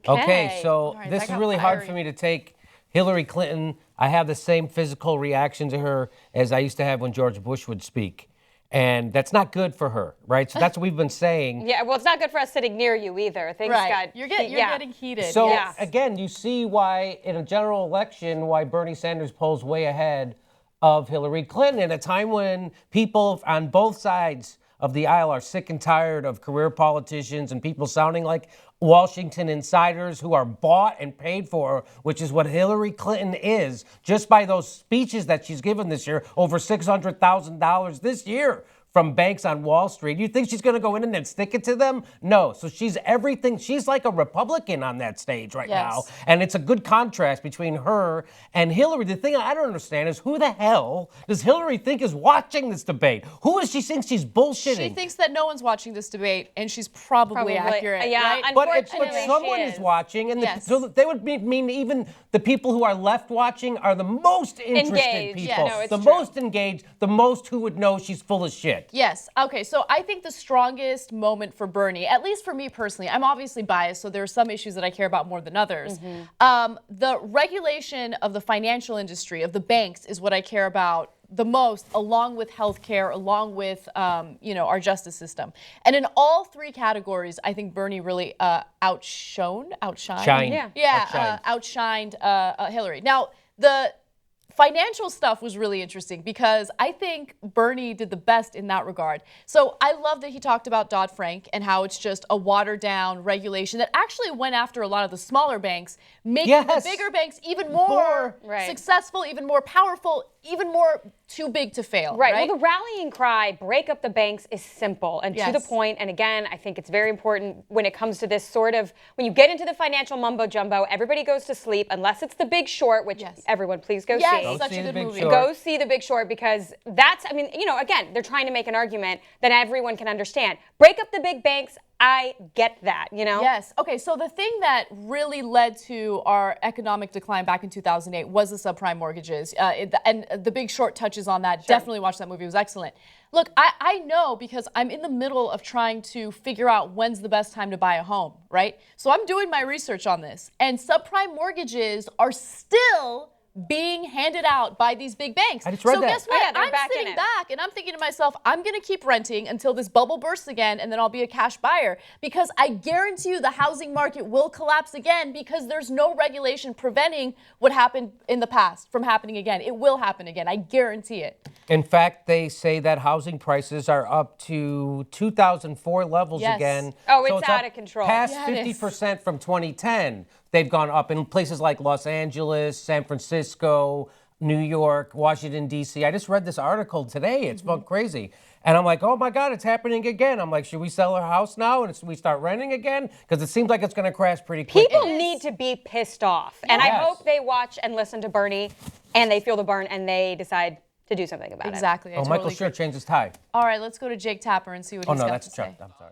Okay, so right, this that is got really hard fiery. for me to take. Hillary Clinton, I have the same physical reaction to her as I used to have when George Bush would speak. And that's not good for her, right? So that's what we've been saying. Yeah, well, it's not good for us sitting near you either. Things Right. got You're getting heated. So yes. again, you see why in a general election, why Bernie Sanders polls way ahead of Hillary Clinton at a time when people on both sides of the aisle are sick and tired of career politicians and people sounding like Washington insiders who are bought and paid for, which is what Hillary Clinton is, just by those speeches that she's given this year, over $600,000 this year from banks on Wall Street. You think she's going to go in and then stick it to them? No. So she's everything. She's like a Republican on that stage right now. And it's a good contrast between her and Hillary. The thing I don't understand is who the hell does Hillary think is watching this debate? Who is she think she's bullshitting? She thinks that no one's watching this debate, and she's probably accurate. Yeah, right? But unfortunately, someone she is watching, and Yes. so they would mean even the people who are left watching are the most interested Engaged. people. Yeah, no, it's the true. most engaged, the most who would know she's full of shit. Yes. Okay. So I think the strongest moment for Bernie, at least for me personally, I'm obviously biased, so there are some issues that I care about more than others. The regulation of the financial industry, of the banks, is what I care about the most, along with healthcare, along with our justice system. And in all three categories, I think Bernie really outshined. Shined. Outshined Hillary. Now, the financial stuff was really interesting because I think Bernie did the best in that regard. So I love that he talked about Dodd-Frank and how it's just a watered-down regulation that actually went after a lot of the smaller banks, making the bigger banks even more successful, even more powerful, even more too big to fail. Right. Well, the rallying cry, break up the banks, is simple and to the point. And again, I think it's very important when it comes to this sort of, when you get into the financial mumbo jumbo, everybody goes to sleep unless it's The Big Short, which everyone please go see. Yes, such a good movie. Go see The Big Short because that's, I mean, again, they're trying to make an argument that everyone can understand. Break up the big banks. I get that, Yes. Okay, so the thing that really led to our economic decline back in 2008 was the subprime mortgages. And The Big Short touches on that. Sure. Definitely watch that movie. It was excellent. Look, I know because I'm in the middle of trying to figure out when's the best time to buy a home, right? So I'm doing my research on this. And subprime mortgages are still being handed out by these big banks. I just read so that. guess what? they're I'm back in sitting it. back and I'm thinking to myself, I'm going to keep renting until this bubble bursts again, and then I'll be a cash buyer because I guarantee you the housing market will collapse again because there's no regulation preventing what happened in the past from happening again. It will happen again. I guarantee it. In fact, they say that housing prices are up to 2004 levels again. Oh, so it's out of control. Past Yeah, it is. 50% from 2010. They've gone up in places like Los Angeles, San Francisco, New York, Washington, D.C. I just read this article today. It's felt crazy. And I'm like, oh, my God, it's happening again. I'm like, should we sell our house now and we start renting again? Because it seems like it's going to crash pretty quickly. People need to be pissed off. And I hope they watch and listen to Bernie and they feel the burn and they decide to do something about it. Exactly. Michael Schur changed his tie. All right, let's go to Jake Tapper and see what he's got to say. I'm sorry.